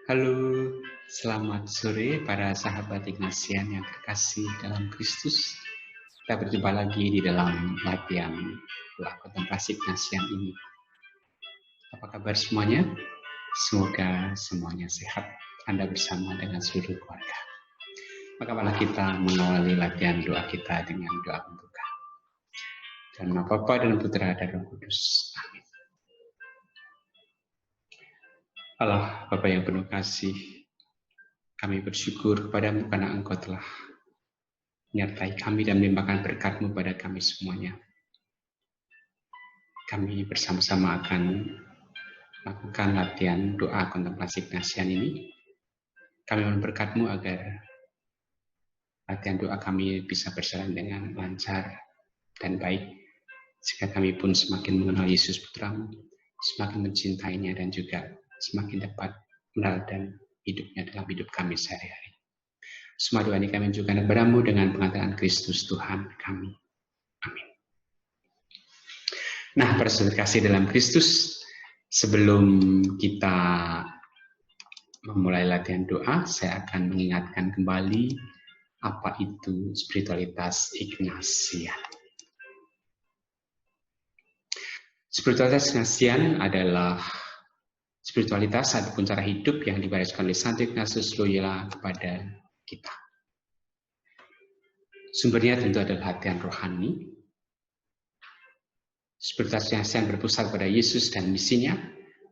Halo, selamat sore para sahabat Ignatian yang terkasih dalam Kristus. Kita berjumpa lagi di dalam latihan doa kontemplasi Ignatian ini. Apa kabar semuanya? Semoga semuanya sehat, Anda bersama dengan seluruh keluarga. Maka malah kita mengawali latihan doa kita dengan doa pembuka. Dalam nama Bapa dan Putra dan Roh Kudus. Amin. Allah Bapa yang penuh kasih, kami bersyukur kepadamu karena Engkau telah menyertai kami dan melimpahkan berkat-Mu pada kami semuanya. Kami bersama-sama akan melakukan latihan doa kontemplasi Ignatian ini. Kami mohon berkat-Mu agar latihan doa kami bisa berjalan dengan lancar dan baik, sehingga kami pun semakin mengenal Yesus Putra-Mu, semakin mencintainya dan juga semakin dapat meneladani hidupnya dalam hidup kami sehari-hari. Semua doa ini kami juga kepadamu dengan pengantaran Kristus Tuhan kami. Amin. Nah, para saudara kasih dalam Kristus, sebelum kita memulai latihan doa, saya akan mengingatkan kembali apa itu spiritualitas Ignatian. Spiritualitas Ignatian adalah spiritualitas ataupun cara hidup yang diwariskan oleh Santo Ignatius Loyola kepada kita. Sumbernya tentu adalah latihan rohani. Spiritualitas Ignatian berpusat pada Yesus dan misinya,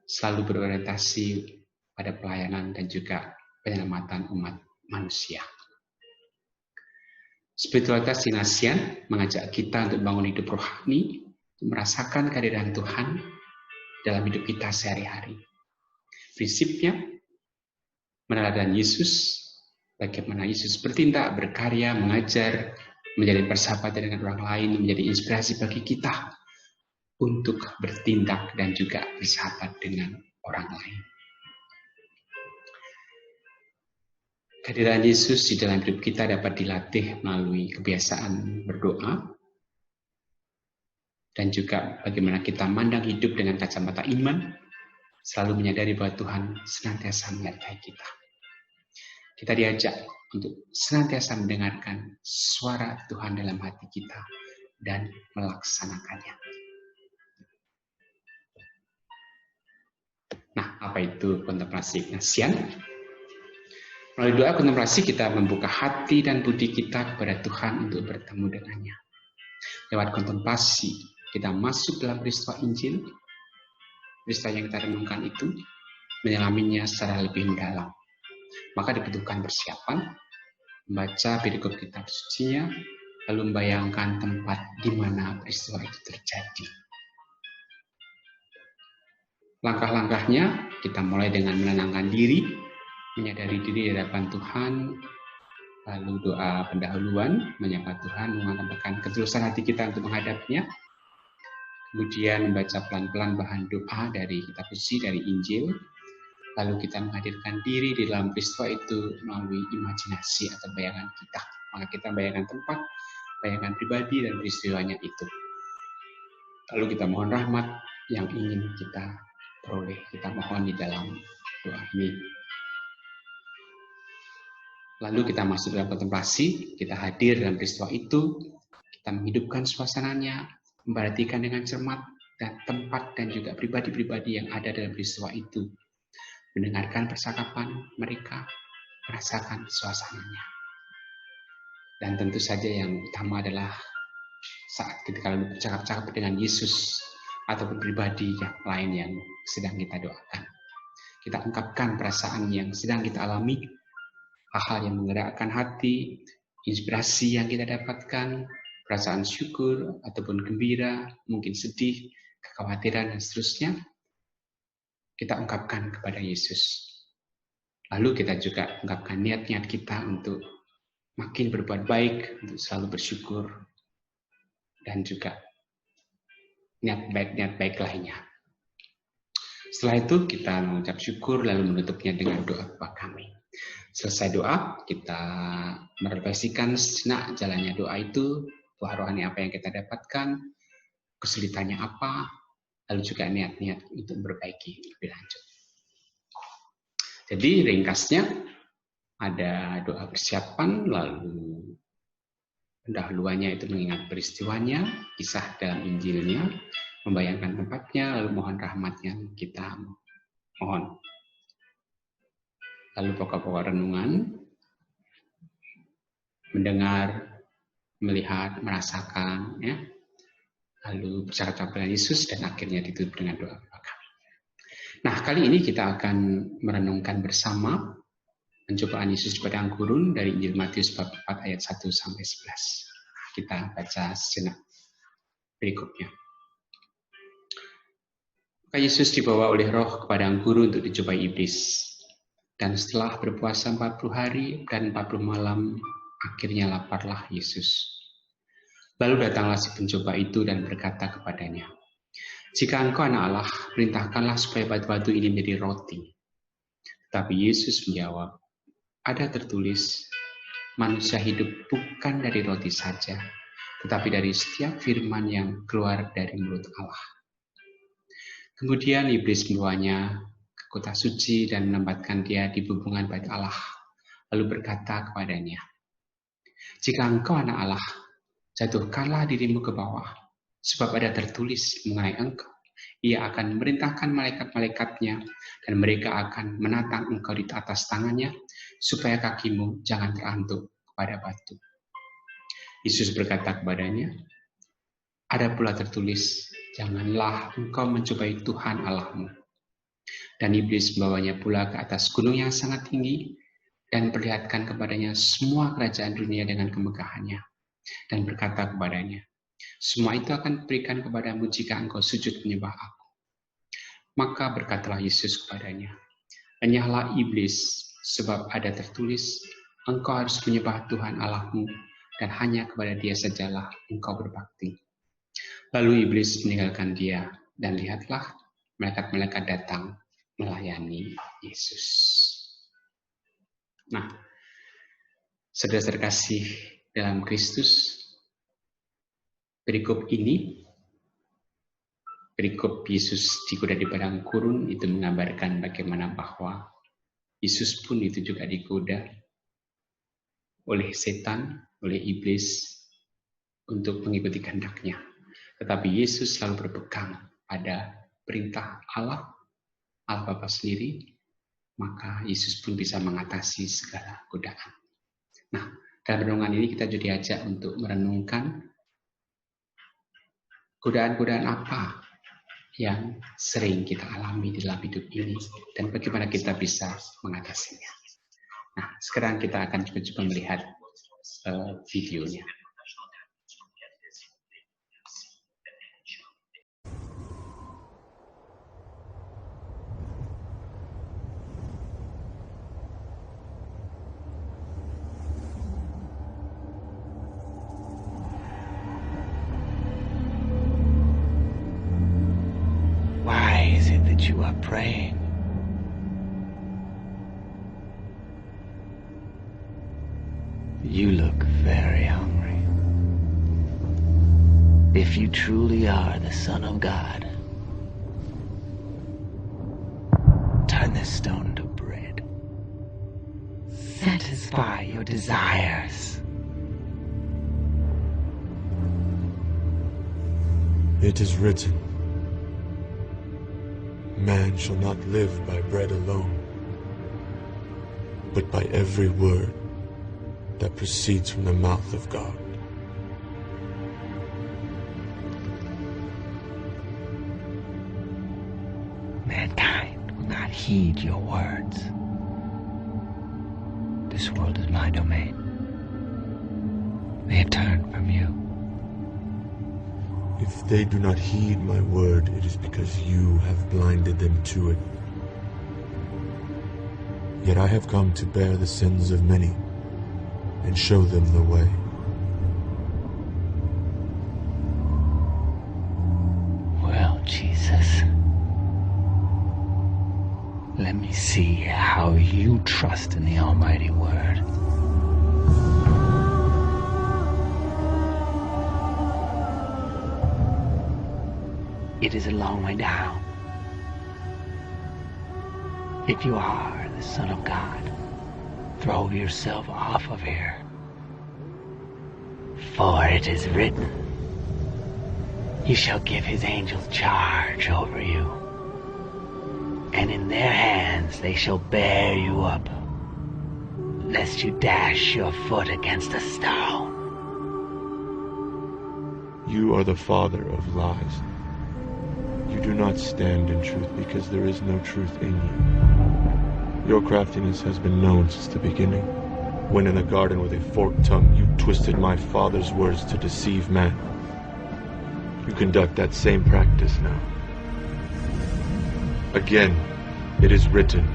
selalu berorientasi pada pelayanan dan juga penyelamatan umat manusia. Spiritualitas Ignatian mengajak kita untuk bangun hidup rohani, merasakan kehadiran Tuhan dalam hidup kita sehari-hari. Prinsipnya, meneladani Yesus, bagaimana Yesus bertindak, berkarya, mengajar, menjadi persahabatan dengan orang lain, menjadi inspirasi bagi kita untuk bertindak dan juga bersahabat dengan orang lain. Kehadiran Yesus di dalam hidup kita dapat dilatih melalui kebiasaan berdoa, dan juga bagaimana kita memandang hidup dengan kacamata iman, selalu menyadari bahwa Tuhan senantiasa menyertai kita. Kita diajak untuk senantiasa mendengarkan suara Tuhan dalam hati kita dan melaksanakannya. Nah, apa itu kontemplasi Ignatian? Melalui doa kontemplasi kita membuka hati dan budi kita kepada Tuhan untuk bertemu dengannya. Lewat kontemplasi kita masuk dalam peristiwa Injil. Peristiwa yang kita renungkan itu menyelaminya secara lebih mendalam. Maka dibutuhkan persiapan, membaca perikop kitab sucinya, lalu membayangkan tempat di mana peristiwa itu terjadi. Langkah-langkahnya kita mulai dengan menenangkan diri, menyadari diri di hadapan Tuhan, lalu doa pendahuluan, menyapa Tuhan, mengatakan ketulusan hati kita untuk menghadapnya. Kemudian membaca pelan-pelan bahan doa dari kitab suci, dari Injil. Lalu kita menghadirkan diri di dalam peristiwa itu melalui imajinasi atau bayangan kita. Maka kita bayangkan tempat, bayangan pribadi dan peristiwanya itu. Lalu kita mohon rahmat yang ingin kita peroleh. Kita mohon di dalam doa ini. Lalu kita masuk dalam kontemplasi, kita hadir dalam peristiwa itu, kita menghidupkan suasananya, memperhatikan dengan cermat dan tempat dan juga pribadi-pribadi yang ada dalam peristiwa itu. Mendengarkan percakapan mereka, merasakan suasananya. Dan tentu saja yang utama adalah saat kita bercakap-cakap dengan Yesus ataupun pribadi yang lain yang sedang kita doakan. Kita ungkapkan perasaan yang sedang kita alami, hal-hal yang menggerakkan hati, inspirasi yang kita dapatkan, perasaan syukur ataupun gembira, mungkin sedih, kekhawatiran dan seterusnya, kita ungkapkan kepada Yesus. Lalu kita juga ungkapkan niat-niat kita untuk makin berbuat baik, untuk selalu bersyukur, dan juga niat baik lainnya. Setelah itu kita mengucap syukur lalu menutupnya dengan doa Bapa kami. Selesai doa, kita merefleksikan sejenak jalannya doa itu, buah rohani apa yang kita dapatkan, kesulitannya apa, lalu juga niat-niat untuk memperbaiki lebih lanjut. Jadi ringkasnya ada doa persiapan, lalu pendahuluannya itu mengingat peristiwanya, kisah dalam Injilnya, membayangkan tempatnya, lalu mohon rahmatnya kita mohon. Lalu pokok-pokok renungan, mendengar, melihat, merasakan, ya. Lalu bercakap dengan Yesus dan akhirnya ditutup dengan doa berkat. Nah, kali ini kita akan merenungkan bersama pencobaan Yesus di padang gurun dari Injil Matius bab 4 ayat 1 sampai 11. Kita baca sejenak berikutnya. Maka Yesus dibawa oleh Roh ke padang gurun untuk dicobai iblis. Dan setelah berpuasa 40 hari dan 40 malam, akhirnya laparlah Yesus. Lalu datanglah si pencoba itu dan berkata kepadanya, "Jika engkau anak Allah, perintahkanlah supaya batu-batu ini menjadi roti." Tetapi Yesus menjawab, "Ada tertulis, manusia hidup bukan dari roti saja, tetapi dari setiap firman yang keluar dari mulut Allah." Kemudian iblis membawanya ke kota suci dan menempatkan dia di hubungan bait Allah, lalu berkata kepadanya, "Jika engkau anak Allah, jatuhkanlah dirimu ke bawah, sebab ada tertulis mengenai engkau, ia akan memerintahkan malaikat-malaikatnya, dan mereka akan menatang engkau di atas tangannya, supaya kakimu jangan terantuk kepada batu." Yesus berkata kepadanya, "Ada pula tertulis, janganlah engkau mencobai Tuhan Allahmu." Dan iblis membawanya pula ke atas gunung yang sangat tinggi, dan perlihatkan kepadanya semua kerajaan dunia dengan kemegahannya. Dan berkata kepadanya, "Semua itu akan diberikan kepadamu jika engkau sujud menyembah aku." Maka berkatalah Yesus kepadanya, "Enyahlah iblis, sebab ada tertulis, engkau harus menyembah Tuhan Allahmu, dan hanya kepada Dia sajalah engkau berbakti." Lalu iblis meninggalkan dia, dan lihatlah, malaikat-malaikat datang melayani Yesus. Nah, saudara-saudara kasih dalam Kristus, perikop ini, perikop Yesus digoda di padang gurun, itu menggambarkan bagaimana bahwa Yesus pun itu juga digoda oleh setan, oleh iblis, untuk mengikuti kehendaknya. Tetapi Yesus selalu berpegang pada perintah Allah Bapa sendiri, maka Yesus pun bisa mengatasi segala godaan. Nah, dalam renungan ini kita juga diajak untuk merenungkan godaan-godaan apa yang sering kita alami di dalam hidup ini dan bagaimana kita bisa mengatasinya. Nah, sekarang kita akan coba melihat videonya. You are praying. You look very hungry. If you truly are the Son of God, turn this stone to bread. Satisfy your desires. It is written, "Man shall not live by bread alone, but by every word that proceeds from the mouth of God." Mankind will not heed your words. This world is my domain. They have turned from you. If they do not heed my word, it is because you have blinded them to it. Yet I have come to bear the sins of many and show them the way. Well, Jesus, let me see how you trust in the Almighty Word. It is a long way down. If you are the Son of God, throw yourself off of here. For it is written, He shall give His angels charge over you, and in their hands they shall bear you up, lest you dash your foot against a stone. You are the father of lies. You do not stand in truth because there is no truth in you. Your craftiness has been known since the beginning, when in the garden with a forked tongue you twisted my father's words to deceive man. You conduct that same practice now. Again, it is written,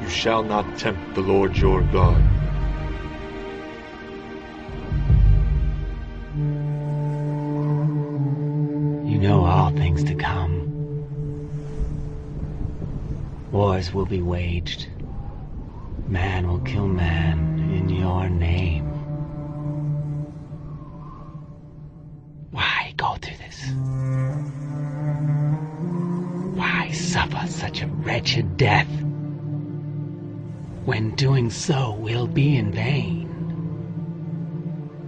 you shall not tempt the Lord your God. You know all things to come. Wars will be waged. Man will kill man in your name. Why go through this? Why suffer such a wretched death, when doing so will be in vain?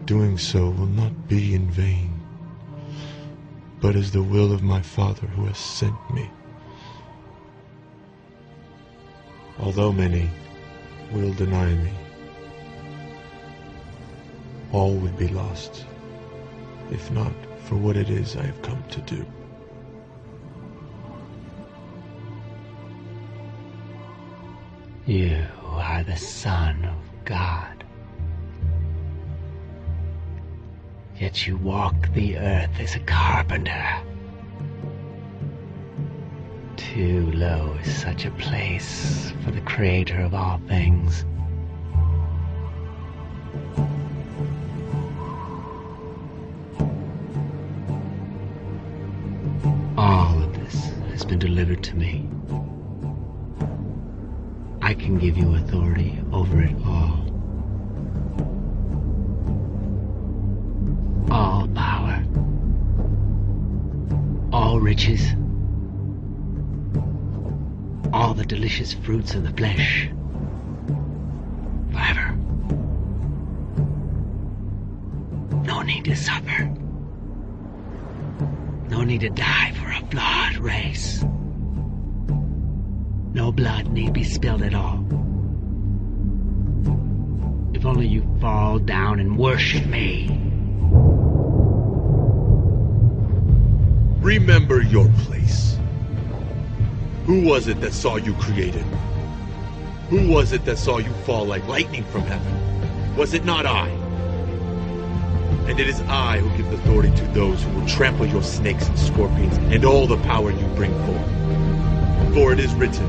Doing so will not be in vain, but is the will of my Father who has sent me. Although many will deny me, all would be lost, if not for what it is I have come to do. You are the Son of God. Yet you walk the earth as a carpenter. Too low is such a place for the Creator of all things. All of this has been delivered to me. I can give you authority over it all. All power. All riches. All the delicious fruits of the flesh. Forever. No need to suffer. No need to die for a flawed race. No blood need be spilled at all. If only you fall down and worship me. Remember your place. Who was it that saw you created? Who was it that saw you fall like lightning from heaven? Was it not I? And it is I who give authority to those who will trample your snakes and scorpions and all the power you bring forth. For it is written,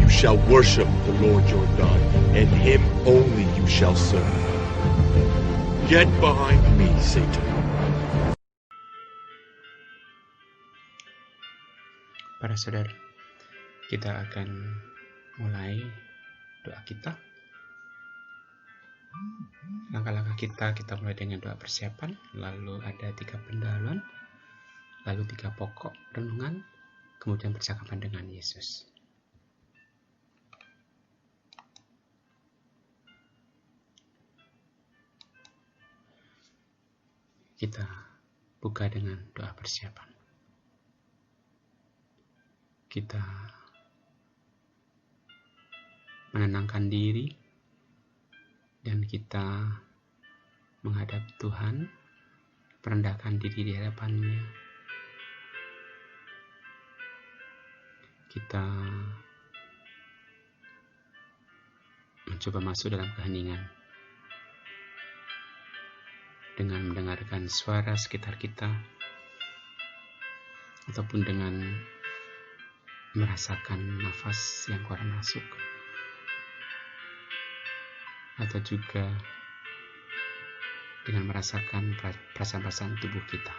you shall worship the Lord your God, and him only you shall serve. Get behind me, Satan. Para saudara, kita akan mulai doa kita. Langkah-langkah kita mulai dengan doa persiapan, lalu ada 3 pendahuluan, lalu 3 pokok renungan, kemudian percakapan dengan Yesus. Kita buka dengan doa persiapan. Kita menenangkan diri dan kita menghadap Tuhan, merendahkan diri di hadapan-Nya. Kita mencoba masuk dalam keheningan dengan mendengarkan suara sekitar kita, ataupun dengan merasakan nafas yang keluar masuk, atau juga dengan merasakan perasaan-perasaan tubuh kita.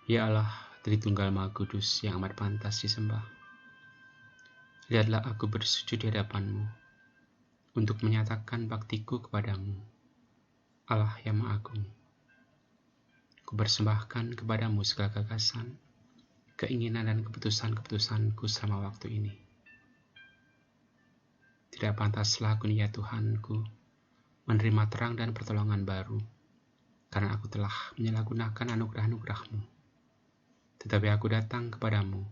Ya Allah, Tritunggal Maha Kudus yang amat pantas disembah, lihatlah aku bersujud di hadapan-Mu untuk menyatakan baktiku kepadamu, Allah yang Maha Agung. Ku persembahkan kepadamu segala gagasan, keinginan dan keputusan-keputusanku selama waktu ini. Tidak pantaslah aku ya Tuhanku menerima terang dan pertolongan baru, karena aku telah menyalahgunakan anugerah-anugerah-Mu. Tetapi aku datang kepadamu,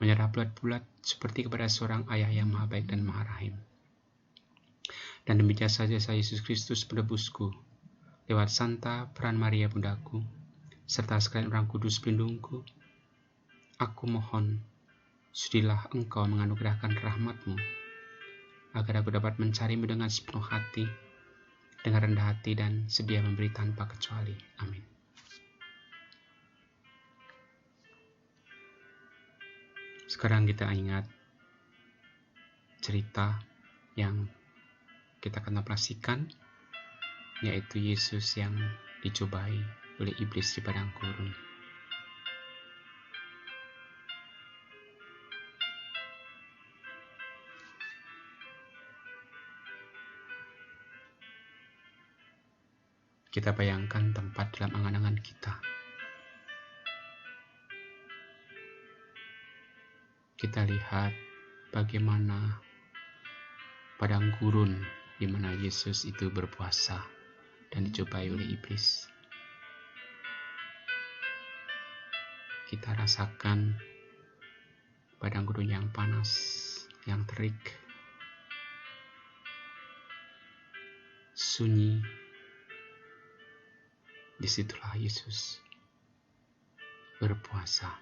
menyerah bulat-bulat seperti kepada seorang ayah yang maha baik dan maha rahim. Dan demi jasa-jasa Yesus Kristus penebusku, lewat Santa Peran Maria bundaku, serta sekalian orang kudus pelindungku, aku mohon, sudilah Engkau menganugerahkan rahmat-Mu, agar aku dapat mencari-Mu dengan sepenuh hati, dengan rendah hati dan sedia memberi tanpa kecuali. Amin. Sekarang kita ingat cerita yang kita kontemplasikan, yaitu Yesus yang dicobai oleh iblis di padang gurun. Kita bayangkan tempat dalam angan-angan kita. Kita lihat bagaimana padang gurun di mana Yesus itu berpuasa dan dicobai oleh iblis. Kita rasakan padang gurun yang panas, yang terik, sunyi. Disitulah Yesus berpuasa.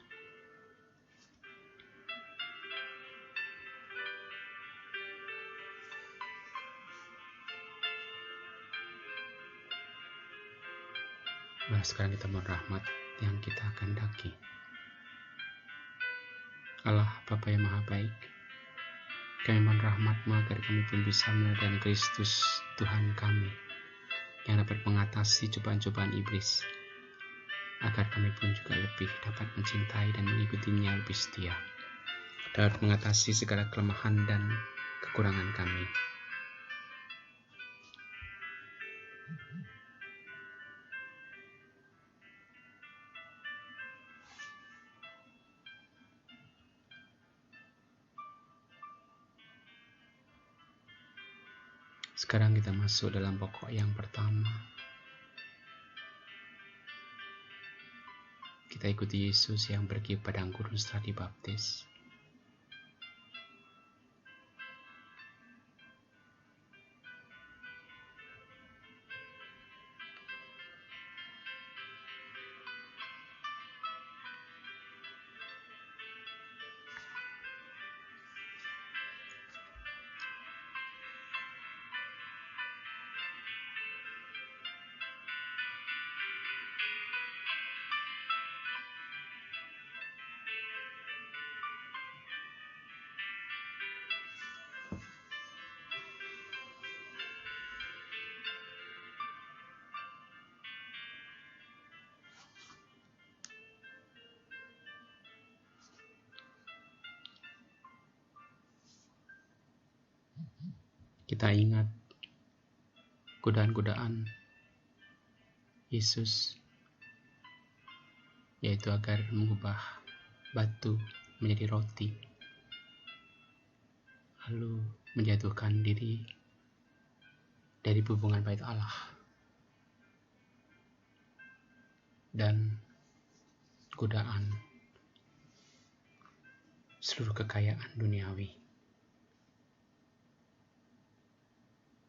Nah, sekarang kita mohon rahmat yang kita kehendaki. Allah Bapa yang Maha Baik, kami mohon rahmat-Mu agar kami pun bisa meneladani Kristus Tuhan kami yang dapat mengatasi cobaan-cobaan iblis, agar kami pun juga lebih dapat mencintai dan mengikutinya lebih setia, dapat mengatasi segala kelemahan dan kekurangan kami. Sekarang kita masuk dalam pokok yang pertama. Kita ikuti Yesus yang pergi ke padang gurun setelah dibaptis. Kita ingat godaan-godaan Yesus, yaitu agar mengubah batu menjadi roti, lalu menjatuhkan diri dari hubungan bait Allah, dan godaan seluruh kekayaan duniawi.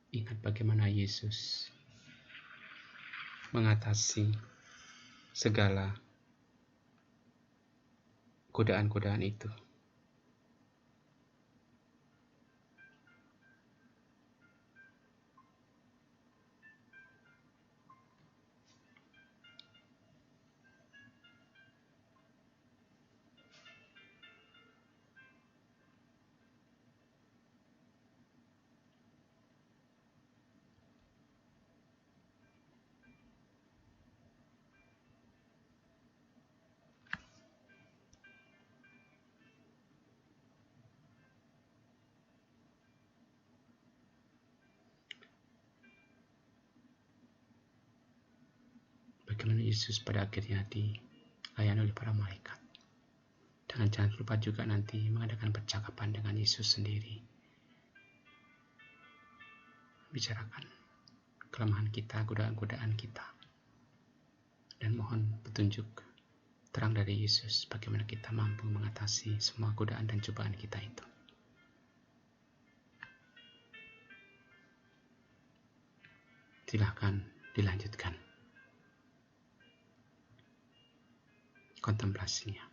Ingat bagaimana Yesus mengatasi segala godaan-godaan itu. Yesus pada akhirnya dilayani oleh para malaikat. Dan jangan lupa juga nanti mengadakan percakapan dengan Yesus sendiri. Bicarakan kelemahan kita, godaan-godaan kita. Dan mohon petunjuk terang dari Yesus bagaimana kita mampu mengatasi semua godaan dan cobaan kita itu. Silahkan dilanjutkan kontemplasinya.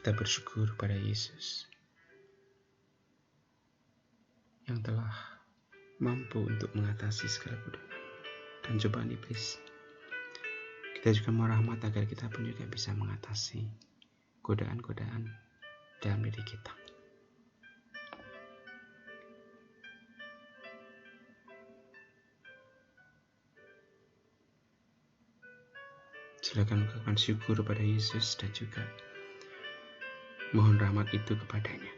Kita bersyukur pada Yesus yang telah mampu untuk mengatasi segala godaan dan cobaan iblis. Kita juga merahmat agar kita pun juga bisa mengatasi godaan-godaan dalam diri kita. Silakan lakukan syukur pada Yesus dan juga mohon rahmat itu kepadanya.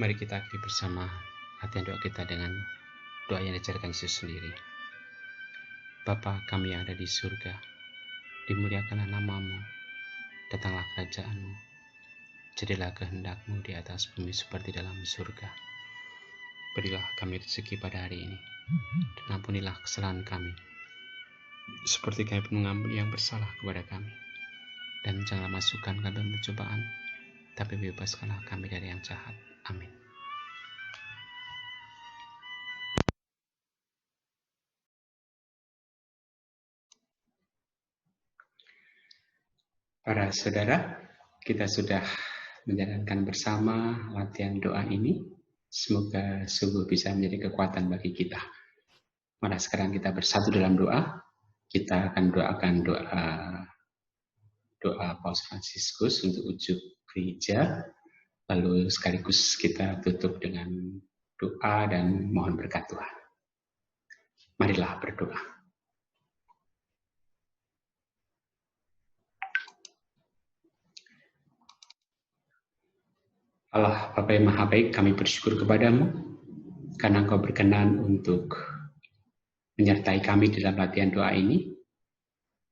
Mari kita akhiri bersama latihan doa kita dengan doa yang diajarkan Yesus sendiri. Bapa kami yang ada di surga, dimuliakanlah namamu, datanglah kerajaanmu, jadilah kehendak-Mu di atas bumi seperti dalam surga. Berilah kami rezeki pada hari ini, dan ampunilah kesalahan kami, seperti kami pun mengampuni yang bersalah kepada kami. Dan janganlah masukkan kami dalam pencobaan, tapi bebaskanlah kami dari yang jahat. Amin. Para saudara, kita sudah menjalankan bersama latihan doa ini. Semoga sungguh bisa menjadi kekuatan bagi kita. Mari sekarang kita bersatu dalam doa. Kita akan doakan doa Paus Fransiskus untuk ujub gereja. Lalu sekaligus kita tutup dengan doa dan mohon berkat Tuhan. Marilah berdoa. Allah Bapa yang Maha Baik, kami bersyukur kepadamu karena Engkau berkenan untuk menyertai kami dalam latihan doa ini.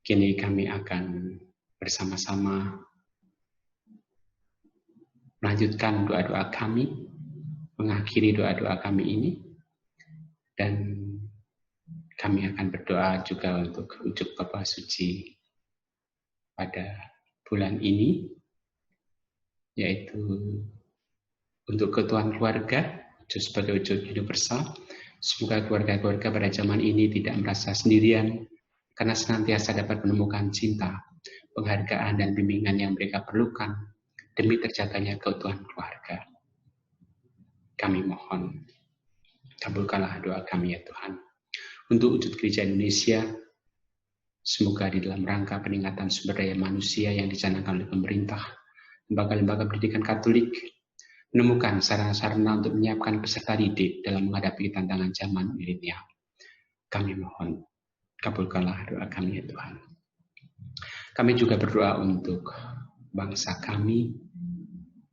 Kini kami akan bersama-sama melanjutkan doa-doa kami, mengakhiri doa-doa kami ini, dan kami akan berdoa juga untuk ujub Bapa Suci pada bulan ini, yaitu untuk ketuaan keluarga, sebagai wujud universal. Semoga keluarga-keluarga pada zaman ini tidak merasa sendirian, karena senantiasa dapat menemukan cinta, penghargaan, dan bimbingan yang mereka perlukan demi terjaganya keutuhan keluarga. Kami mohon, kabulkanlah doa kami ya Tuhan. Untuk wujud gereja Indonesia, semoga di dalam rangka peningkatan sumber daya manusia yang dicanangkan oleh pemerintah, lembaga-lembaga pendidikan Katolik, menemukan sarana-sarana untuk menyiapkan peserta didik dalam menghadapi tantangan zaman milenial. Kami mohon, kabulkanlah doa kami ya Tuhan. Kami juga berdoa untuk bangsa kami,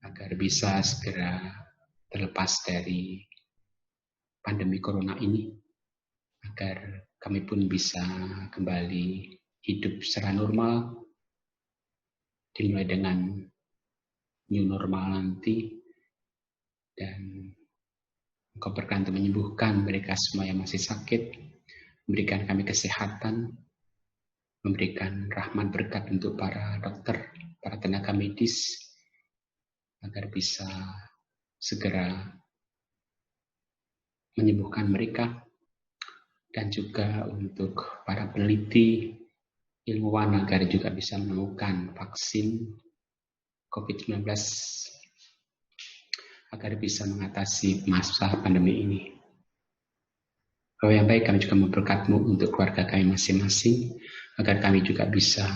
agar bisa segera terlepas dari pandemi corona ini, agar kami pun bisa kembali hidup secara normal, dimulai dengan new normal nanti, dan Engkau berkenan menyembuhkan mereka semua yang masih sakit, memberikan kami kesehatan, memberikan rahmat berkat untuk para dokter, para tenaga medis, agar bisa segera menyembuhkan mereka, dan juga untuk para peneliti, ilmuwan, agar juga bisa menemukan vaksin COVID-19, agar bisa mengatasi masa pandemi ini. Bapak yang baik, kami juga memberkat-Mu untuk keluarga kami masing-masing, agar kami juga bisa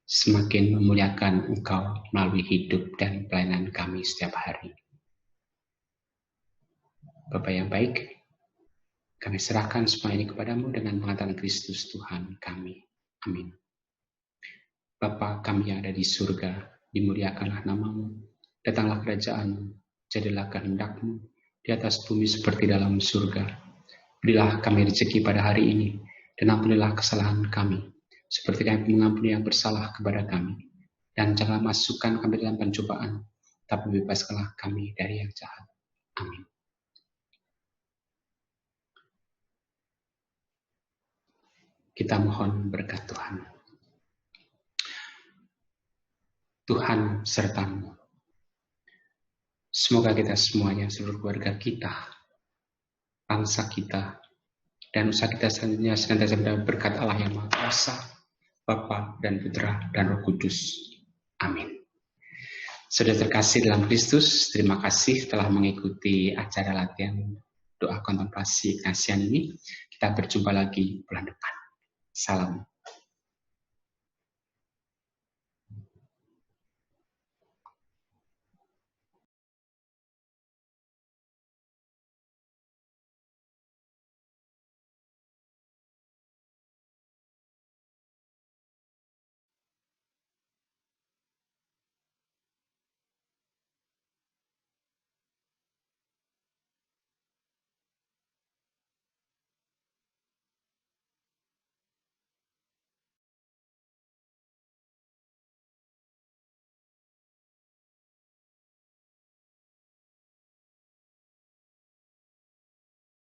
semakin memuliakan Engkau melalui hidup dan pelayanan kami setiap hari. Bapak yang baik, kami serahkan semua ini kepadamu dengan mengatakan Kristus Tuhan kami. Amin. Bapa kami yang ada di surga, dimuliakanlah namamu, datanglah kerajaan-Mu, jadilah kehendak-Mu di atas bumi seperti dalam surga. Berilah kami rezeki pada hari ini, dan ampunilah kesalahan kami, seperti kami mengampuni yang bersalah kepada kami. Dan janganlah masukkan kami dalam pencobaan, tapi bebaskanlah kami dari yang jahat. Amin. Kita mohon berkat Tuhan. Tuhan sertamu. Semoga kita semuanya, seluruh keluarga kita, bangsa kita, dan usaha kita selanjutnya senantiasa mendapat berkat Allah yang Maha Kuasa, Bapa dan Putra dan Roh Kudus. Amin. Sudah terkasih dalam Kristus, terima kasih telah mengikuti acara latihan doa kontemplasi Ignatian ini. Kita berjumpa lagi bulan depan. Salam.